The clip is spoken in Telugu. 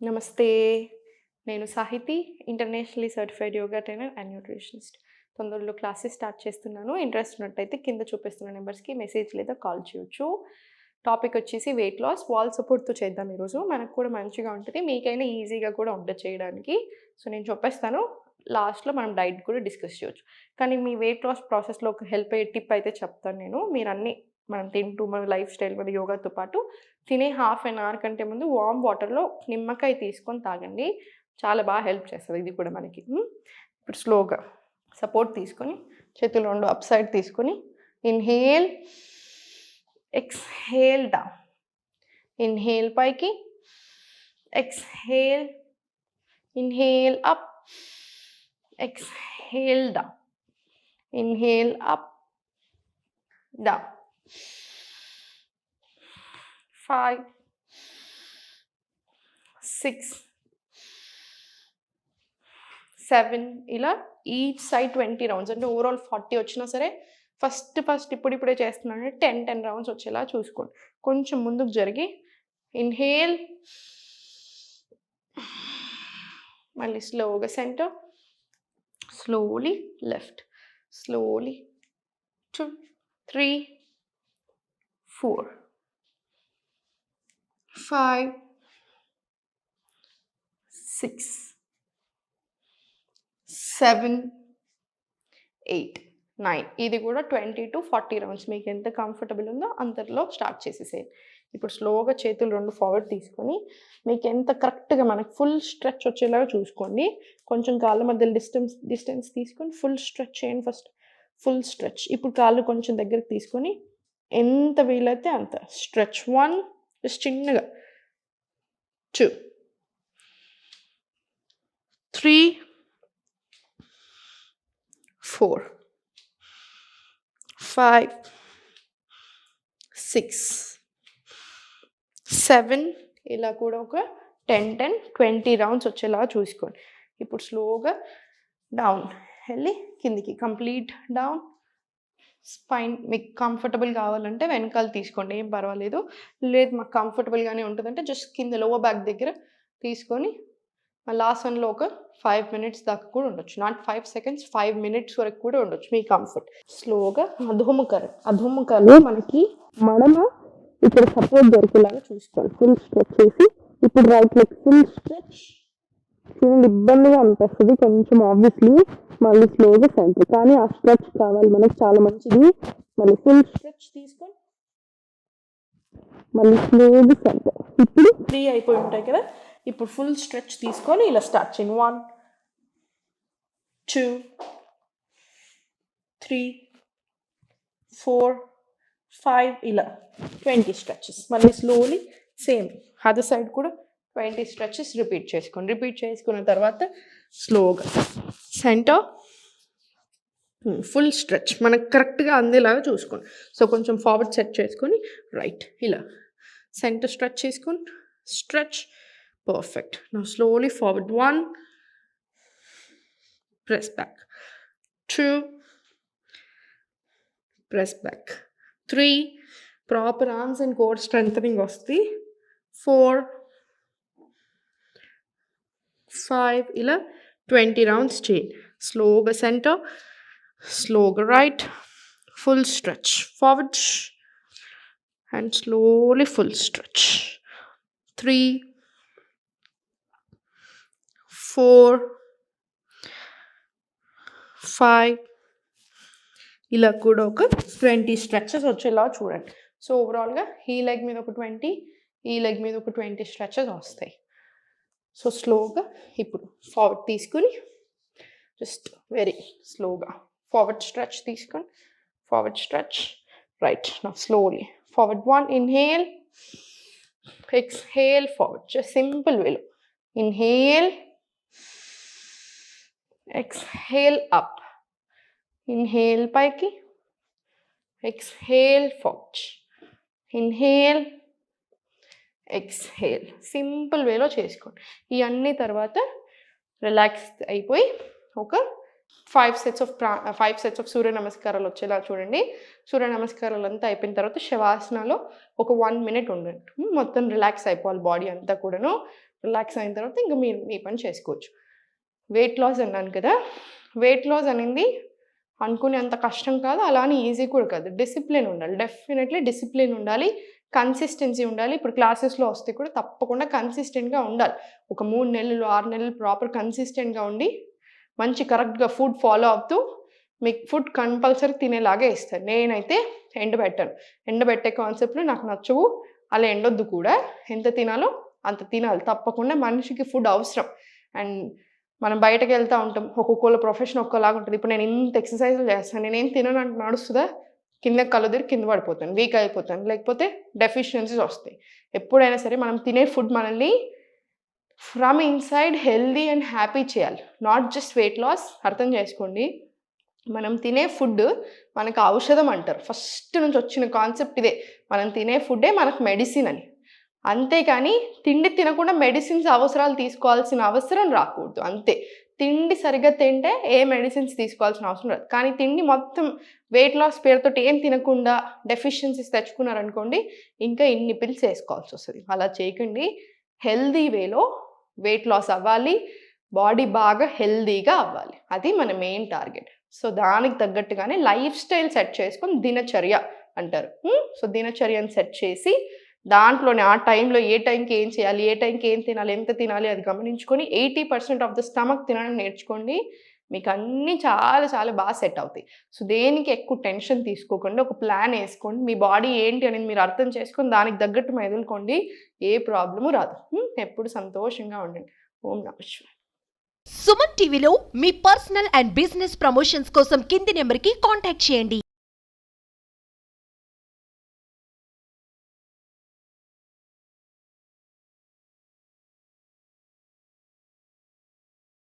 నమస్తే. నేను Sahithi, internationally certified yoga trainer and nutritionist. తొందరలో క్లాసెస్ స్టార్ట్ చేస్తున్నాను. ఇంట్రెస్ట్ ఉన్నట్టయితే కింద చూపిస్తున్న నెంబర్స్‌కి మెసేజ్ లేదా కాల్ చేయొచ్చు. టాపిక్ వచ్చేసి వెయిట్ లాస్. వాల్ సపోర్ట్‌తో చేద్దాం ఈరోజు. మనకు కూడా మంచిగా ఉంటది. మీకైనా ఈజీగా కూడా ఉంటది చేయడానికి. సో, నేను చెప్పేస్తాను. లాస్ట్‌లో మనం డైట్ కూడా డిస్కస్ చేయొచ్చు. కానీ మీ వెయిట్ లాస్ ప్రాసెస్‌లో ఒక హెల్ప్ అయ్యే టిప్ అయితే చెప్తాను నేను. మీరన్నీ మనం తింటూ మన లైఫ్ స్టైల్ మన యోగాతో పాటు తినే హాఫ్ ఎన్ అవర్ కంటే ముందు వార్మ్ వాటర్‌లో నిమ్మకాయ తీసుకొని తాగండి. చాలా బాగా హెల్ప్ చేస్తది ఇది కూడా మనకి. ఇప్పుడు స్లోగా సపోర్ట్ తీసుకొని చేతులు 2 అప్ సైడ్ తీసుకొని ఇన్‌హేల్, ఎక్స్‌హేల్ డౌన్. ఇన్‌హేల్ పైకి, exhale, inhale up, exhale down. Inhale up, down. 5, 6, 7 ఇలా ఈచ్ సైడ్ 20 రౌండ్స్ అంటే ఓవరాల్ 40 వచ్చినా సరే ఫస్ట్ ఇప్పుడిప్పుడే చేస్తున్నానంటే 10 రౌండ్స్ వచ్చేలా చూసుకోండి. కొంచెం ముందుకు జరిగి ఇన్‌హేల్, మళ్ళీ స్లోగా సెంటర్, స్లోలీ లెఫ్ట్, స్లోలీ 2, 3, 4, 5, 6, 7, 8, 9 ఇది కూడా 20-40 రౌండ్స్ మీకు ఎంత కంఫర్టబుల్ ఉందో అంతలో స్టార్ట్ చేసేసేయండి. ఇప్పుడు స్లోగా చేతులు 2 ఫార్వర్డ్ తీసుకొని మీకు ఎంత కరెక్ట్‌గా మనకు ఫుల్ స్ట్రెచ్ వచ్చేలాగా చూసుకోండి. కొంచెం కాళ్ళ మధ్యలో డిస్టెన్స్ తీసుకొని ఫుల్ స్ట్రెచ్ చేయండి ఫస్ట్. Full stretch. ఇప్పుడు కాళ్ళు కొంచెం దగ్గరికి తీసుకొని ఎంత వీలైతే అంత స్ట్రెచ్. 1 జస్ట్ చిన్నగా. 2, 3, 4, 5, 6, 7 ఇలా కూడా ఒక 10-20 రౌండ్స్ వచ్చేలా చూసుకోండి. ఇప్పుడు స్లోగా డౌన్ వెళ్ళి కిందికి కంప్లీట్ డౌన్. స్పైన్ మీకు కంఫర్టబుల్ కావాలంటే వెనకాల తీసుకోండి, ఏం పర్వాలేదు. లేదు మాకు కంఫర్టబుల్‌గానే ఉంటదంటే జస్ట్ కింద లోవర్ బ్యాక్ దగ్గర తీసుకొని మళ్ళీ ఆసన్‌లో ఒక 5 మినిట్స్ దాకా కూడా ఉండొచ్చు. నాట్ 5 సెకండ్స్, 5 మినిట్స్ వరకు కూడా ఉండొచ్చు మీ కంఫర్ట్. స్లోగా అధోముఖాలు మనకి మడమ ఇక్కడ సపోర్ట్ దొరికేలాగా చూసుకోవాలి. ఫుల్ స్ట్రెచ్ చేసి ఇప్పుడు రైట్ లెగ్ ఫుల్ స్ట్రెచ్. చూడండి ఇబ్బందిగా అనిపిస్తుంది కొంచెం ఆబ్వియస్లీ. మళ్ళీ స్లోగా సెంటర్, కానీ ఆ స్ట్రెచ్ కావాలి మనకి చాలా మంచిది. మళ్ళీ ఫుల్ స్ట్రెచ్ తీసుకొని మళ్ళీ స్లోగా సెంటర్. ఇప్పుడు 3 అయిపోయి ఉంటాయి కదా. ఇప్పుడు ఫుల్ స్ట్రెచ్ తీసుకొని ఇలా స్టార్ట్ చేయండి. 1, 2, 3, 4, 5 ఇలా 20 స్ట్రెచెస్. మళ్ళీ స్లోలీ సేమ్ అదర్ సైడ్ కూడా 20 స్ట్రెచెస్ రిపీట్ చేసుకోండి. రిపీట్ చేసుకున్న తర్వాత స్లోగా సెంటర్, ఫుల్ స్ట్రెచ్ మనకు కరెక్ట్గా అందేలాగా చూసుకోండి. సో కొంచెం ఫార్వర్డ్ సెట్ చేసుకొని రైట్ ఇలా సెంటర్ స్ట్రెచ్ చేసుకొని stretch. Perfect. Now slowly forward. 1, press back. 2, press back. 3, proper arms and core strengthening వస్తుంది. 4, 5 ఇలా 20 రౌండ్స్ చేయండి. స్లోగా సెంటర్, స్లోగా right, full stretch forward and slowly full stretch. 3, 4, 5 ఇలా కూడా ఒక 20 స్ట్రెచెస్ వచ్చేలా చూడండి. సో ఓవరాల్గా ఈ లెగ్ మీద ఒక 20, ఈ లెగ్ మీద ఒక 20 స్ట్రెచెస్ వస్తాయి. సో స్లోగా ఇప్పుడు ఫార్వర్డ్ తీసుకుని జస్ట్ వెరీ స్లోగా ఫార్వర్డ్ స్ట్రెచ్ తీసుకొని forward stretch right. Now slowly forward. 1, inhale, exhale forward. Just simple వేలో ఇన్హేల్, ఎక్స్హేల్ అప్, ఇన్హేల్ పైకి, exhale forward, inhale, exhale. Simple వేలో చేసుకోండి. ఇవన్నీ తర్వాత రిలాక్స్ అయిపోయి ఒక 5 సెట్స్ ఆఫ్ సూర్య నమస్కారాలు వచ్చేలా చూడండి. సూర్య నమస్కారాలు అంతా అయిపోయిన తర్వాత శవాసనాలో ఒక 1 మినిట్ ఉండండి. మొత్తం రిలాక్స్ అయిపోవాలి బాడీ అంతా కూడాను. రిలాక్స్ అయిన తర్వాత ఇంకా మీరు మీ పని చేసుకోవచ్చు. వెయిట్ లాస్ అన్నాను కదా, వెయిట్ లాస్ అనేది అనుకునేంత కష్టం కాదు, అలా అని ఈజీ కూడా కాదు. డిసిప్లిన్ ఉండాలి, డెఫినెట్లీ డిసిప్లిన్ ఉండాలి, కన్సిస్టెన్సీ ఉండాలి. ఇప్పుడు క్లాసెస్లో వస్తే కూడా తప్పకుండా కన్సిస్టెంట్గా ఉండాలి. ఒక 3 నెలలు 6 నెలలు ప్రాపర్ కన్సిస్టెంట్గా ఉండి మంచి కరెక్ట్గా ఫుడ్ ఫాలో అవుతూ మీకు ఫుడ్ కంపల్సరీ తినేలాగే ఇస్తాను. నేనైతే ఎండబెట్టాను, ఎండబెట్టే కాన్సెప్ట్లు నాకు నచ్చవు, అలా ఎండొద్దు కూడా. ఎంత తినాలో అంత తినాలి, తప్పకుండా మనిషికి ఫుడ్ అవసరం. అండ్ మనం బయటకు వెళ్తూ ఉంటాం, ఒక్కొక్కళ్ళ ప్రొఫెషన్ ఒక్కలాగా ఉంటుంది. ఇప్పుడు నేను ఇంత ఎక్సర్సైజులు చేస్తాను, నేనేం తినను అంటే నడుస్తుందా? కింద కళ్ళుదిరి కింద పడిపోతాను, వీక్ అయిపోతాను, లేకపోతే డెఫిషియన్సీస్ వస్తాయి. ఎప్పుడైనా సరే మనం తినే ఫుడ్ మనల్ని from inside healthy and happy చేయాలి, నాట్ జస్ట్ వెయిట్ లాస్. అర్థం చేసుకోండి, మనం తినే ఫుడ్ మనకు ఔషధం అంటారు. ఫస్ట్ నుంచి వచ్చిన కాన్సెప్ట్ ఇదే, మనం తినే ఫుడ్డే మనకు మెడిసిన్ అని. అంతేకాని తిండి తినకుండా మెడిసిన్స్ అవసరాలు తీసుకోవాల్సిన అవసరం రాకూడదు, అంతే. తిండి సరిగ్గా తింటే ఏ మెడిసిన్స్ తీసుకోవాల్సిన అవసరం రాదు. కానీ తిండి మొత్తం వెయిట్ లాస్ పేరుతో ఏం తినకుండా డెఫిషియన్సీస్ తెచ్చుకున్నారనుకోండి, ఇంకా ఇన్ని పిల్స్ వేసుకోవాల్సి వస్తుంది. అలా చేయకండి, హెల్దీ వేలో వెయిట్ లాస్ అవ్వాలి, బాడీ బాగా హెల్దీగా అవ్వాలి, అది మన మెయిన్ టార్గెట్. సో దానికి తగ్గట్టుగానే లైఫ్ స్టైల్ సెట్ చేసుకొని దినచర్య అంటారు. సో దినచర్యను సెట్ చేసి దాంట్లోనే ఆ టైంలో ఏ టైంకి ఏం చేయాలి, ఏ టైంకి ఏం తినాలి, ఎంత తినాలి అది గమనించుకొని 80% ఆఫ్ ద స్టమక్ తినడం నేర్చుకోండి. మీకు అన్నీ చాలా చాలా బాగా సెట్ అవుతాయి. సో దేనికి ఎక్కువ టెన్షన్ తీసుకోకుండా ఒక ప్లాన్ వేసుకోండి, మీ బాడీ ఏంటి అనేది మీరు అర్థం చేసుకొని దానికి తగ్గట్టు మెదులుకోండి, ఏ ప్రాబ్లము రాదు. ఎప్పుడు సంతోషంగా ఉండండి. ఓం నమః శివాయ. సుమన్ టీవీలో మీ పర్సనల్ అండ్ బిజినెస్ ప్రమోషన్స్ కోసం కింది నెంబర్కి కాంటాక్ట్ చేయండి.